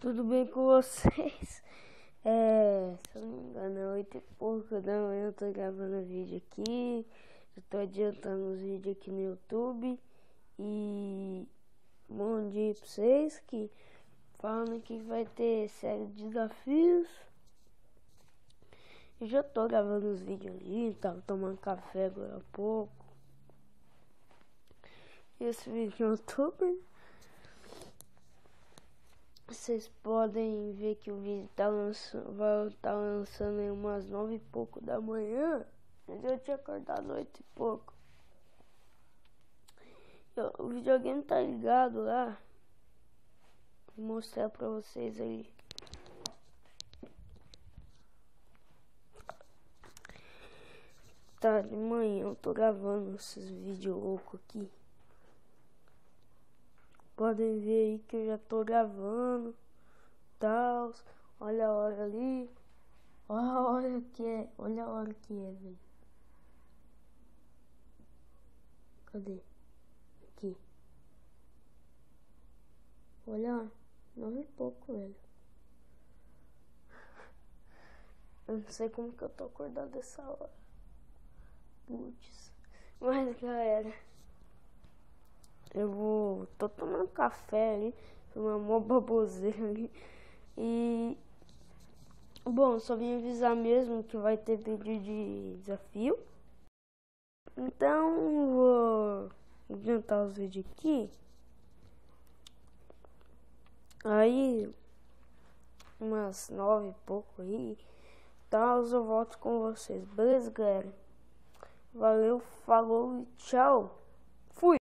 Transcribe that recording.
Tudo bem com vocês? Se eu não me engano, é 8 e pouco da manhã. Eu tô gravando vídeo aqui. Eu tô adiantando os vídeos aqui no YouTube. E bom dia pra vocês, que falando que vai ter série de desafios. Eu já tô gravando os vídeos ali, tava tomando café agora há pouco. Esse vídeo no YouTube, vocês podem ver que o vídeo vai estar lançando em umas 9 e pouco da manhã. Mas eu tinha acordado 8 e pouco. O videogame tá ligado lá. Vou mostrar pra vocês aí. Tá de manhã, eu tô gravando esses vídeos loucos aqui. Podem ver aí que eu já tô gravando. Tal. Olha a hora ali. Olha a hora que é. Olha a hora que é, velho. Cadê? Aqui. Olha, 9 e pouco, velho. Eu não sei como que eu tô acordado essa hora. Putz. Mas, galera, tô tomando café ali, uma mó baboseira ali. E, bom, só vim avisar mesmo que vai ter vídeo de desafio. Então, vou adiantar os vídeos aqui. Aí, umas 9 e pouco aí, tal, eu volto com vocês. Beleza, galera? Valeu, falou e tchau.